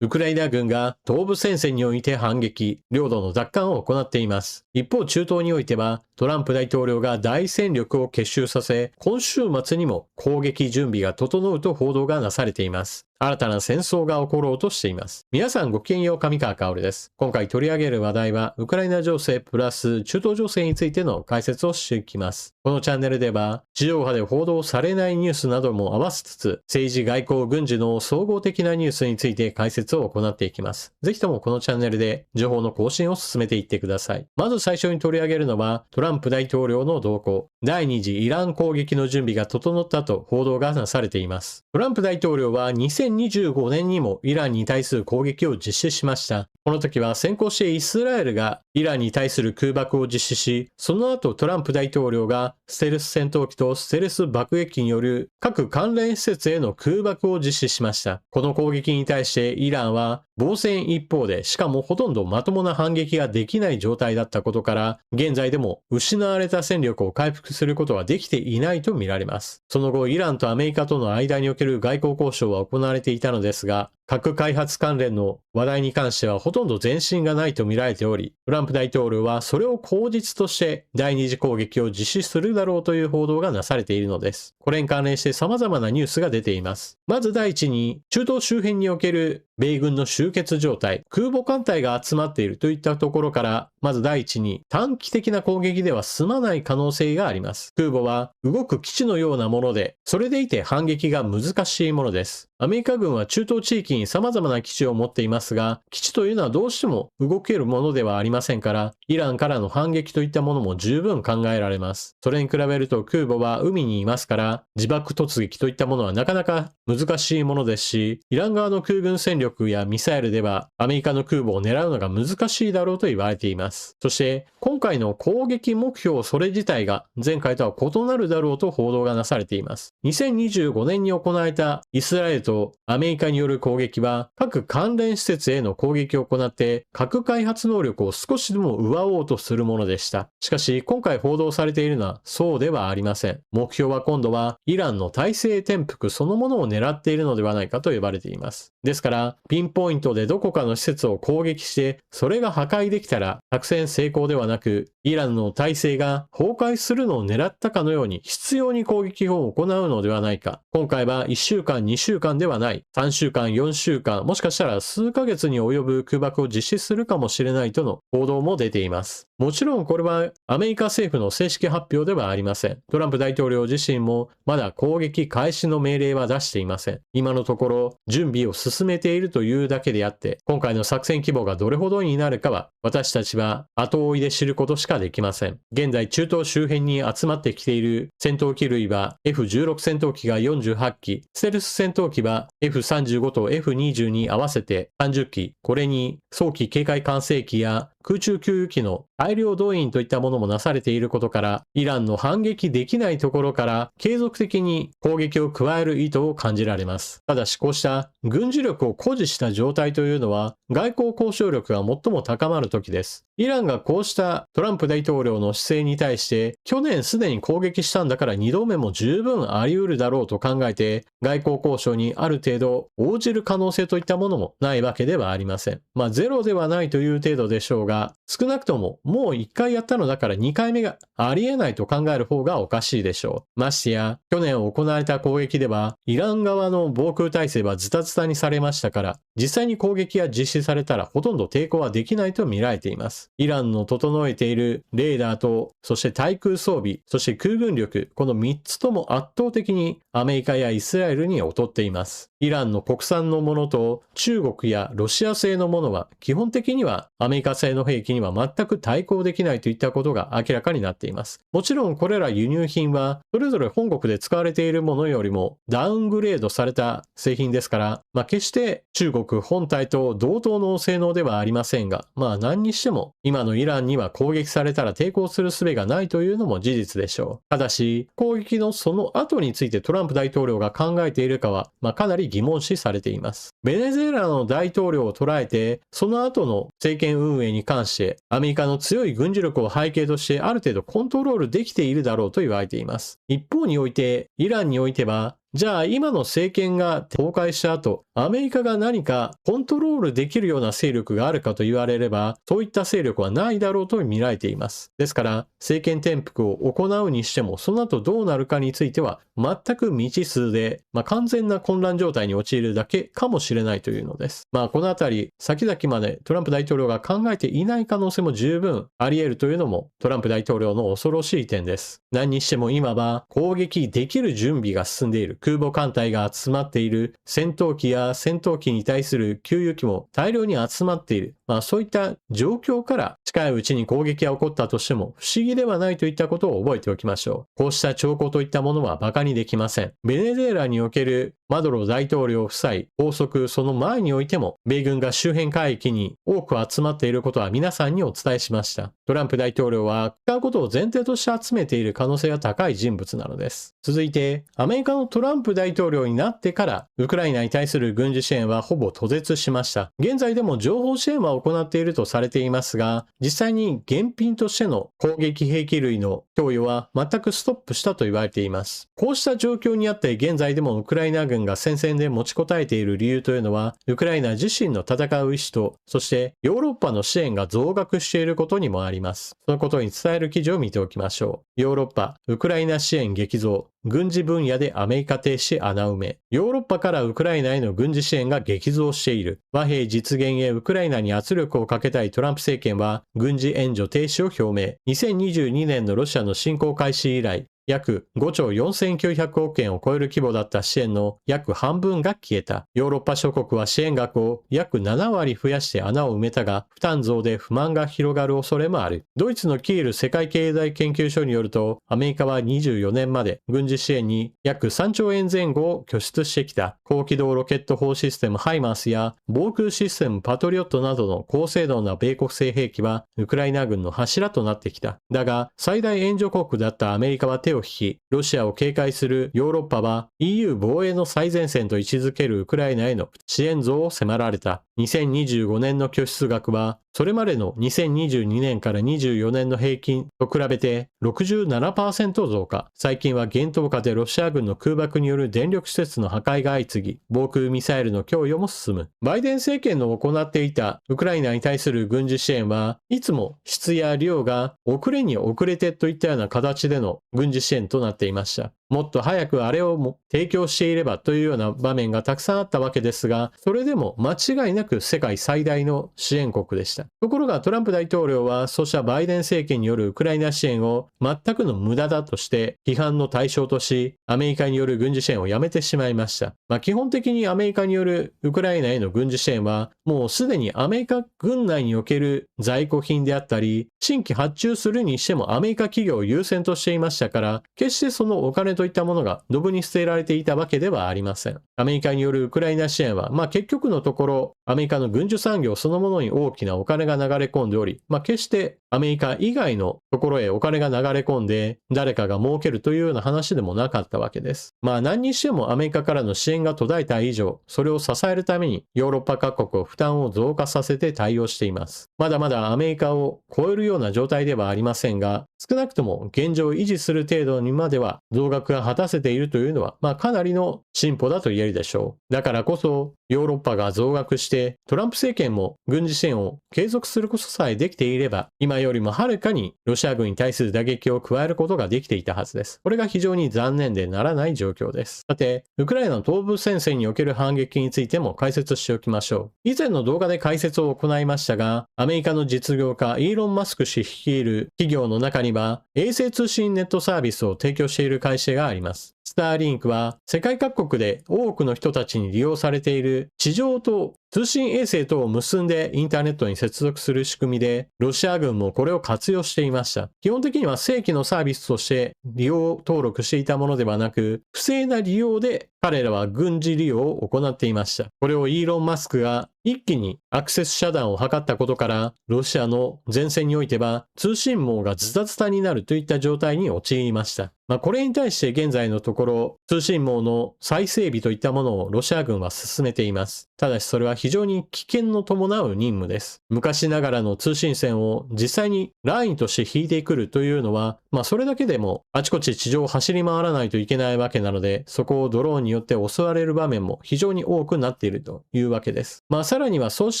ウクライナ軍が東部戦線において反撃、領土の奪還を行っています。一方、中東においては、トランプ大統領が大戦力を結集させ、今週末にも攻撃準備が整うと報道がなされています。新たな戦争が起ころうとしています。皆さんごきげんよう、上川薫です。今回取り上げる話題は、ウクライナ情勢プラス中東情勢についての解説をしていきます。このチャンネルでは、地上波で報道されないニュースなども合わせつつ、政治、外交、軍事の総合的なニュースについて解説を行っていきます。ぜひともこのチャンネルで情報の更新を進めていってください。まず最初に取り上げるのは、トランプ大統領の動向。第2次イラン攻撃の準備が整ったと報道がなされています。トランプ大統領は2025年にもイランに対する攻撃を実施しました。この時は先行してイスラエルがイランに対する空爆を実施し、その後トランプ大統領がステルス戦闘機とステルス爆撃機による各関連施設への空爆を実施しました。この攻撃に対してイランは防戦一方で、しかもほとんどまともな反撃ができない状態だったことから、現在でも失われた戦力を回復することはできていないと見られます。その後、イランとアメリカとの間における外交交渉は行われていたのですが、核開発関連の話題に関してはほとんど前進がないと見られており、トランプ大統領はそれを口実として第二次攻撃を実施するだろうという報道がなされているのです。これに関連して様々なニュースが出ています。まず第一に、中東周辺における米軍の集結状態、空母艦隊が集まっているといったところから、まず第一に短期的な攻撃では済まない可能性があります。空母は動く基地のようなもので、それでいて反撃が難しいものです。アメリカ軍は中東地域に様々な基地を持っていますが、基地というのはどうしても動けるものではありませんから、イランからの反撃といったものも十分考えられます。それに比べると空母は海にいますから、自爆突撃といったものはなかなか難しいものですし、イラン側の空軍戦力やミサイルではアメリカの空母を狙うのが難しいだろうと言われています。そして今回の攻撃目標それ自体が前回とは異なるだろうと報道がなされています。2025年に行われたイスラエルとアメリカによる攻撃は各関連施設への攻撃を行って核開発能力を少しでも奪おうとするものでした。しかし今回報道されているのはそうではありません。目標は今度はイランの体制転覆そのものを狙っているのではないかと呼ばれています。ですからピンポイントでどこかの施設を攻撃してそれが破壊できたら作戦成功ではなく、イランの体制が崩壊するのを狙ったかのように執拗に攻撃を行うのではないか。今回は1週間2週間ではない、3週間4週間、もしかしたら数ヶ月に及ぶ空爆を実施するかもしれないとの報道も出ています。もちろんこれはアメリカ政府の正式発表ではありません。トランプ大統領自身もまだ攻撃開始の命令は出していません。今のところ準備を進めているというだけであって、今回の作戦規模がどれほどになるかは私たちは後追いで知ることしかできません。現在中東周辺に集まってきている戦闘機類は F16 戦闘機が48機、ステルス戦闘機は F35 と F22 合わせて30機、これに早期警戒管制機や空中給油機の大量動員といったものもなされていることから、イランの反撃できないところから継続的に攻撃を加える意図を感じられます。ただしこうした軍事力を誇示した状態というのは外交交渉力が最も高まる時です。イランがこうしたトランプ大統領の姿勢に対して去年すでに攻撃したんだから2度目も十分あり得るだろうと考えて外交交渉にある程度応じる可能性といったものもないわけではありません。ゼロではないという程度でしょうが、少なくとももう1回やったのだから2回目がありえないと考える方がおかしいでしょう。ましてや去年行われた攻撃ではイラン側の防空体制はズタズタにされましたから、実際に攻撃が実施されたらほとんど抵抗はできないと見られています。イランの整えているレーダーと、そして対空装備、そして空軍力、この3つとも圧倒的にアメリカやイスラエルに劣っています。イランの国産のものと中国やロシア製のものは基本的にはアメリカ製の兵器には全く対抗できないといったことが明らかになっています。もちろんこれら輸入品はそれぞれ本国で使われているものよりもダウングレードされた製品ですから、決して中国本体と同等の性能ではありませんが、何にしても今のイランには攻撃されたら抵抗する術がないというのも事実でしょう。ただし攻撃のその後についてトランプ大統領が考えているかは、かなり疑問視されています。ベネズエラの大統領を捉えて、その後の政権運営に関してアメリカの強い軍事力を背景としてある程度コントロールできているだろうと言われています。一方においてイランにおいてはじゃあ今の政権が崩壊した後、アメリカが何かコントロールできるような勢力があるかと言われれば、そういった勢力はないだろうと見られています。ですから、政権転覆を行うにしても、その後どうなるかについては、全く未知数で、完全な混乱状態に陥るだけかもしれないというのです。このあたり、先々までトランプ大統領が考えていない可能性も十分あり得るというのも、トランプ大統領の恐ろしい点です。何にしても今は攻撃できる準備が進んでいる、空母艦隊が集まっている、戦闘機や戦闘機に対する給油機も大量に集まっている。そういった状況から近いうちに攻撃が起こったとしても不思議ではないといったことを覚えておきましょう。こうした兆候といったものは馬鹿にできません。ベネズエラにおけるマドロ大統領夫妻拘束、その前においても米軍が周辺海域に多く集まっていることは皆さんにお伝えしました。トランプ大統領は使うことを前提として集めている可能性が高い人物なのです。続いて、アメリカのトランプ大統領になってからウクライナに対する軍事支援はほぼ途絶しました。現在でも情報支援は行っているとされていますが、実際に現品としての攻撃兵器類の供与は全くストップしたと言われています。こうした状況にあって現在でもウクライナ軍が戦線で持ちこたえている理由というのは、ウクライナ自身の戦う意志と、そしてヨーロッパの支援が増額していることにもあります。そのことに伝える記事を見ておきましょう。ヨーロッパ、ウクライナ支援激増。軍事分野でアメリカ停止穴埋め。ヨーロッパからウクライナへの軍事支援が激増している。和平実現へウクライナに圧力をかけたいトランプ政権は軍事援助停止を表明。2022年のロシアの侵攻開始以来、約5兆4900億円を超える規模だった支援の約半分が消えた。ヨーロッパ諸国は支援額を約7割増やして穴を埋めたが、負担増で不満が広がる恐れもある。ドイツのキール世界経済研究所によると、アメリカは24年まで軍事支援に約3兆円前後を拠出してきた。高機動ロケット砲システムハイマースや防空システムパトリオットなどの高性能な米国製兵器はウクライナ軍の柱となってきた。だが、最大援助国だったアメリカは手を引き、ロシアを警戒するヨーロッパは EU 防衛の最前線と位置づけるウクライナへの支援増を迫られた。2025年の拠出額は、それまでの2022年から24年の平均と比べて 67% 増加。最近は厳冬下でロシア軍の空爆による電力施設の破壊が相次ぎ、防空ミサイルの供与も進む。バイデン政権の行っていたウクライナに対する軍事支援はいつも質や量が遅れに遅れてといったような形での軍事支援となっていました。もっと早くあれを提供していればというような場面がたくさんあったわけですが、それでも間違いなく世界最大の支援国でした。ところがトランプ大統領はそうしたバイデン政権によるウクライナ支援を全くの無駄だとして批判の対象とし、アメリカによる軍事支援をやめてしまいました。基本的にアメリカによるウクライナへの軍事支援はもうすでにアメリカ軍内における在庫品であったり、新規発注するにしてもアメリカ企業を優先としていましたから、決してそのお金といったものがドブに捨てられていたわけではありません。アメリカによるウクライナ支援は、結局のところ、アメリカの軍需産業そのものに大きなお金が流れ込んでおり、決してアメリカ以外のところへお金が流れ込んで、誰かが儲けるというような話でもなかったわけです。何にしてもアメリカからの支援が途絶えた以上、それを支えるためにヨーロッパ各国を負担を増加させて対応しています。まだまだアメリカを超えるような状態ではありませんが、少なくとも現状を維持する程度にまでは増額が果たせているというのは、かなりの進歩だと言えるでしょう。だからこそ、ヨーロッパが増額して、トランプ政権も軍事支援を継続することさえできていれば、今よりもはるかにロシア軍に対する打撃を加えることができていたはずです。これが非常に残念でならない状況です。さて、ウクライナの東部戦線における反撃についても解説しておきましょう。以前の動画で解説を行いましたが、アメリカの実業家イーロン・マスク氏率いる企業の中には、衛星通信ネットサービスを提供している会社があります。スターリンクは世界各国で多くの人たちに利用されている地上と通信衛星とを結んでインターネットに接続する仕組みで、ロシア軍もこれを活用していました。基本的には正規のサービスとして利用登録していたものではなく、不正な利用で彼らは軍事利用を行っていました。これをイーロン・マスクが一気にアクセス遮断を図ったことから、ロシアの前線においては通信網がズタズタになるといった状態に陥りました。これに対して現在のところ、通信網の再整備といったものをロシア軍は進めています。ただしそれは非常に危険の伴う任務です。昔ながらの通信線を実際にラインとして引いてくるというのは、それだけでもあちこち地上を走り回らないといけないわけなので、そこをドローンによって襲われる場面も非常に多くなっているというわけです。さらにはそうし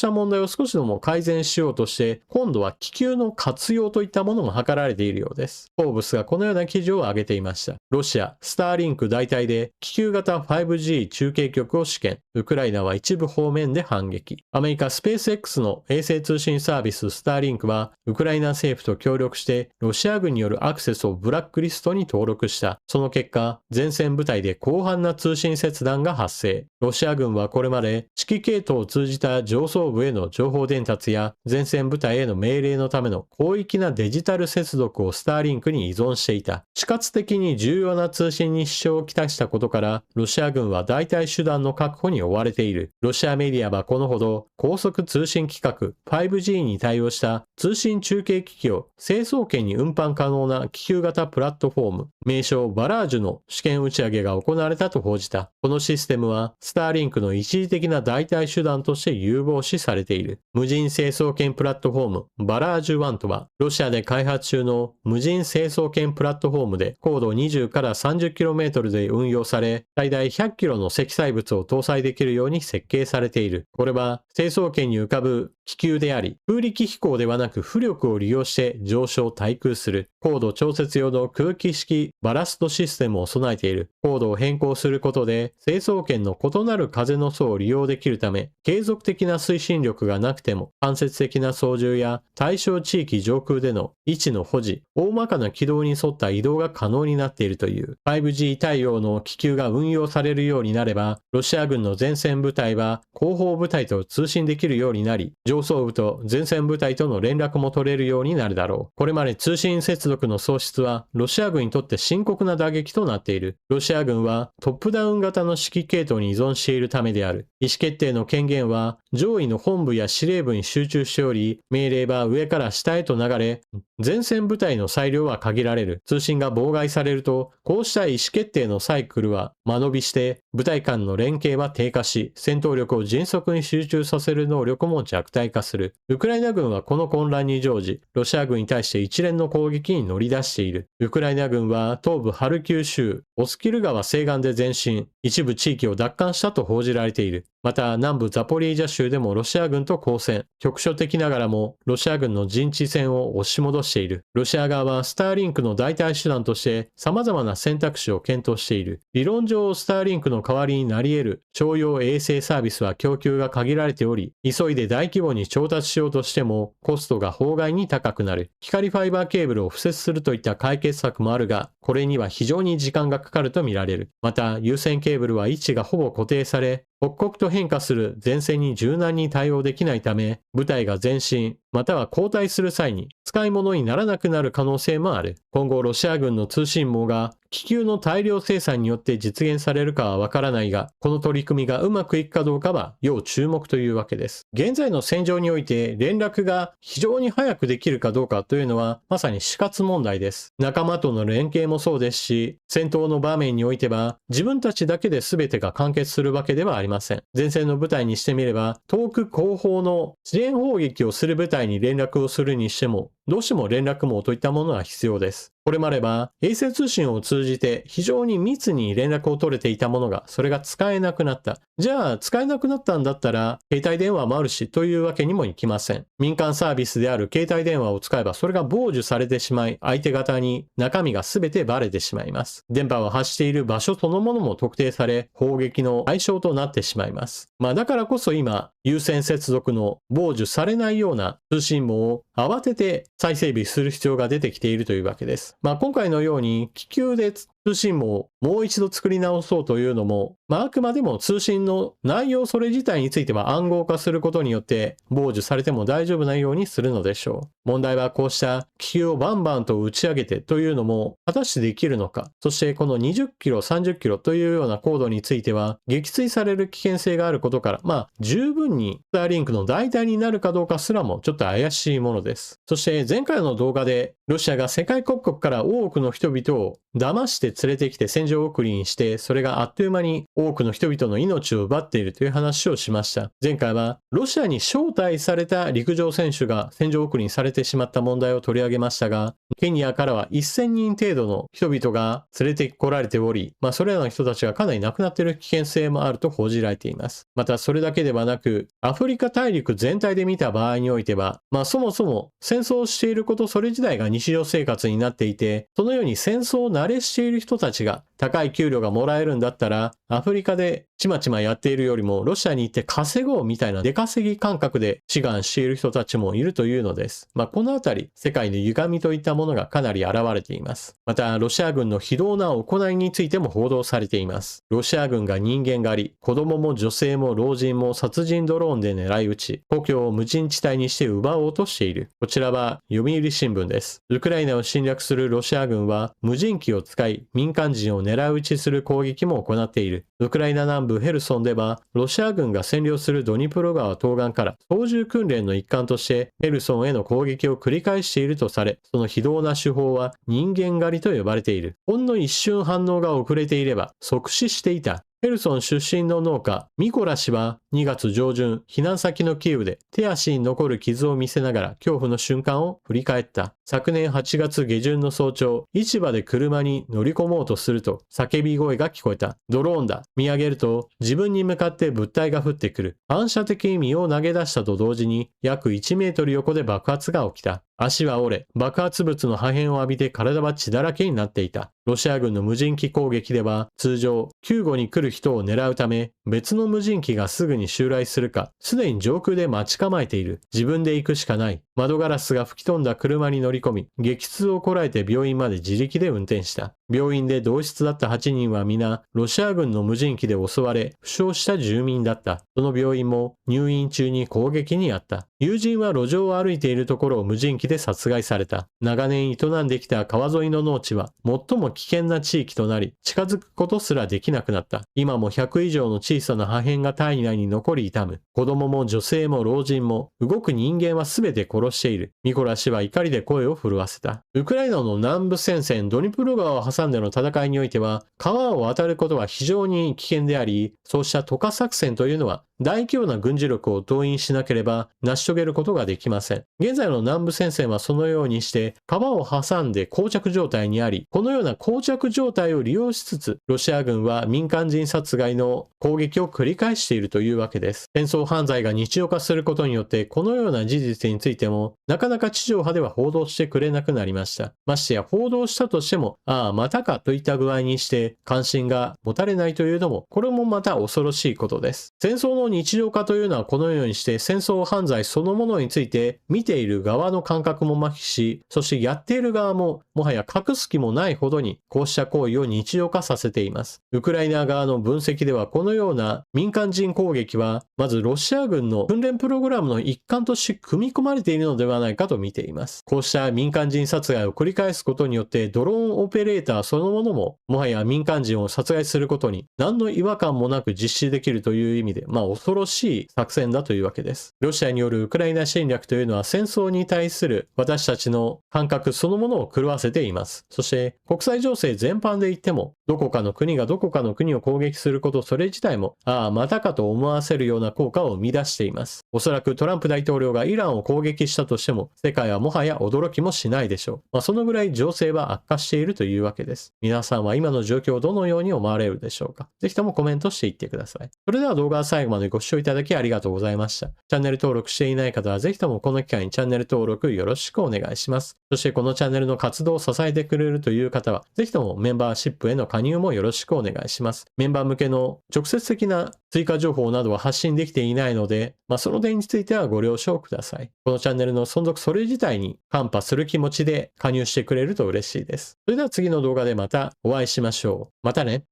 た問題を少しでも改善しようとして、今度は気球の活用といったものも図られているようです。フォーブスがこのような記事を上げていました。ロシア、スターリンク代替で気球型 5G 中継局を試験。ウクライナは一部方面で反撃。アメリカスペース X の衛星通信サービススターリンクは、ウクライナ政府と協力してロシア軍によるアクセスをブラックリストに登録した。その結果、前線部隊で広範な通信切断が発生。ロシア軍はこれまで指揮系統を通じた上層部への情報伝達や前線部隊への命令のための広域なデジタル接続をスターリンクに依存していた。死活的に重要な通信に支障をきたしたことから、ロシア軍は代替手段の確保に追われている。ロシアメディアはこのほど、高速通信規格 5G に対応した通信中継機器を成層圏に運搬可能な気球型プラットフォーム、名称バラージュの試験打ち上げが行われたと報じた。このシステムは、スターリンクの一時的な代替手段として有望視されている。無人成層圏プラットフォーム、バラージュ1とは、ロシアで開発中の無人成層圏プラットフォームで、高度20から 30km で運用され、最大 100kg の積載物を搭載できるように設計されている。これは、成層圏に浮かぶ気球であり、空力飛行ではなく浮力を利用して上昇対空する。高度調節用の空気式バラストシステムを備えている。高度を変更することで、成層圏の異なる風の層を利用できるため、継続的な推進力がなくても、間接的な操縦や対象地域上空での位置の保持、大まかな軌道に沿った移動が可能になっているという。5G 対応の気球が運用されるようになれば、ロシア軍の前線部隊は後方部隊と通信できるようになり、上層部と前線部隊との連絡も取れるようになるだろう。これまで通信接続の喪失は、ロシア軍にとって深刻な打撃となっている。ロシア軍はトップダウン型の指揮系統に依存しているためである。意思決定の権限は上位の本部や司令部に集中しており、命令は上から下へと流れ、前線部隊の裁量は限られる。通信が妨害されると、こうした意思決定のサイクルは間延びして、部隊間の連携は低下し、戦闘力を迅速に集中させる能力も弱体化する。ウクライナ軍はこの混乱に乗じ、ロシア軍に対して一連の攻撃に乗り出している。ウクライナ軍は東部ハルキウ州、オスキル川西岸で前進、一部地域を奪還したと報じられている。また南部ザポリージャ州でもロシア軍と交戦。局所的ながらもロシア軍の陣地戦を押し戻している。ロシア側はスターリンクの代替手段として様々な選択肢を検討している。理論上スターリンクの代わりになり得る商用衛星サービスは供給が限られており、急いで大規模に調達しようとしてもコストが法外に高くなる。光ファイバーケーブルを敷設するといった解決策もあるが、これには非常に時間がかかるとみられる。また有線ケーブルは位置がほぼ固定され、刻々と変化する前線に柔軟に対応できないため、部隊が前進、または後退する際に使い物にならなくなる可能性もある。今後ロシア軍の通信網が気球の大量生産によって実現されるかはわからないが、この取り組みがうまくいくかどうかは要注目というわけです。現在の戦場において連絡が非常に早くできるかどうかというのはまさに死活問題です。仲間との連携もそうですし、戦闘の場面においては自分たちだけで全てが完結するわけではありません。前線の部隊にしてみれば、遠く後方の支援砲撃をする部隊に連絡をするにしても、どうしても連絡網といったものは必要です。これまでは衛星通信を通じて非常に密に連絡を取れていたものが、それが使えなくなった。じゃあ使えなくなったんだったら携帯電話もあるしというわけにもいきません。民間サービスである携帯電話を使えばそれが傍受されてしまい、相手方に中身が全てバレてしまいます。電波を発している場所そのものも特定され、砲撃の対象となってしまいます。だからこそ今、有線接続の傍受されないような通信網を慌てて再整備する必要が出てきているというわけです。今回のように気球で通信網をもう一度作り直そうというのも、あくまでも通信の内容それ自体については暗号化することによって傍受されても大丈夫なようにするのでしょう。問題はこうした気球をバンバンと打ち上げてというのも果たしてできるのか。そしてこの20キロ、30キロというような高度については撃墜される危険性があることから、十分にスターリンクの代替になるかどうかすらもちょっと怪しいものです。そして前回の動画でロシアが世界各国から多くの人々を騙して連れてきて戦場送りにして、それがあっという間に多くの人々の命を奪っているという話をしました。前回はロシアに招待された陸上選手が戦場送りにされてしまった問題を取り上げましたが、ケニアからは1000人程度の人々が連れてこられており、それらの人たちがかなり亡くなっている危険性もあると報じられています。またそれだけではなく、アフリカ大陸全体で見た場合においては、そもそも戦争をしていることそれ自体が日常生活になっていて、そのように戦争を慣れしている人たちが高い給料がもらえるんだったら、アフリカでちまちまやっているよりもロシアに行って稼ごうみたいな出稼ぎ感覚で志願している人たちもいるというのです。このあたり世界の歪みといったものがかなり現れています。またロシア軍の非道な行いについても報道されています。ロシア軍が人間狩り、子供も女性も老人も殺人ドローンで狙い撃ち、故郷を無人地帯にして奪おうとしている。こちらは読売新聞です。ウクライナを侵略するロシア軍は無人機を使い民間人を狙い撃ちする攻撃も行っている。ウクライナ南部ヘルソンではロシア軍が占領するドニプロ川東岸から操縦訓練の一環としてヘルソンへの攻撃を繰り返しているとされ、その非道な手法は人間狩りと呼ばれている。ほんの一瞬反応が遅れていれば即死していた。ヘルソン出身の農家、ミコラ氏は2月上旬、避難先のキーウで手足に残る傷を見せながら恐怖の瞬間を振り返った。昨年8月下旬の早朝、市場で車に乗り込もうとすると叫び声が聞こえた。ドローンだ。見上げると自分に向かって物体が降ってくる。反射的に身を投げ出したと同時に約1メートル横で爆発が起きた。足は折れ、爆発物の破片を浴びて体は血だらけになっていた。ロシア軍の無人機攻撃では通常、救護に来る人を狙うため、別の無人機がすぐに襲来するか、すでに上空で待ち構えている。自分で行くしかない。窓ガラスが吹き飛んだ車に乗り込み、激痛をこらえて病院まで自力で運転した。病院で同室だった8人は皆、ロシア軍の無人機で襲われ、負傷した住民だった。その病院も入院中に攻撃にあった。友人は路上を歩いているところを無人機で殺害された。長年営んできた川沿いの農地は最も危険な地域となり、近づくことすらできなくなった。今も100以上の小さな破片が体内に残り痛む。子供も女性も老人も動く人間は全て殺している。ミコラ氏は怒りで声を震わせた。ウクライナの南部戦線ドニプロ川を挟んでの戦いにおいては、川を渡ることは非常に危険であり、そうした渡河作戦というのは大規模な軍事力を動員しなければ成し遂げることができません。現在の南部戦線はそのようにして川を挟んで膠着状態にあり、このような膠着状態を利用しつつ、ロシア軍は民間人殺害の攻撃を繰り返しているというわけです。戦争犯罪が日常化することによって、このような事実についても、なかなか地上波では報道してくれなくなりました。ましてや報道したとしても、またかといった具合にして関心が持たれないというのも、これもまた恐ろしいことです。戦争の日常化というのはこのようにして戦争犯罪そのものについて見ている側の感覚も麻痺し、そしてやっている側ももはや隠す気もないほどにこうした行為を日常化させています。ウクライナ側の分析ではこのような民間人攻撃はまずロシア軍の訓練プログラムの一環として組み込まれているのではないかと見ています。こうした民間人殺害を繰り返すことによってドローンオペレーターそのものももはや民間人を殺害することに何の違和感もなく実施できるという意味で恐ろしい作戦だというわけです。ロシアによるウクライナ侵略というのは戦争に対する私たちの感覚そのものを狂わせています。そして国際情勢全般で言ってもどこかの国がどこかの国を攻撃することそれ自体もまたかと思わせるような効果を生み出しています。おそらくトランプ大統領がイランを攻撃したとしても世界はもはや驚きもしないでしょう。そのぐらい情勢は悪化しているというわけです。皆さんは今の状況をどのように思われるでしょうか。ぜひともコメントしていってください。それでは動画は最後まででご視聴いただきありがとうございました。チャンネル登録していない方はぜひともこの機会にチャンネル登録よろしくお願いします。そしてこのチャンネルの活動を支えてくれるという方は、ぜひともメンバーシップへの加入もよろしくお願いします。メンバー向けの直接的な追加情報などは発信できていないので、その点についてはご了承ください。このチャンネルの存続それ自体にカンパする気持ちで加入してくれると嬉しいです。それでは次の動画でまたお会いしましょう。またね。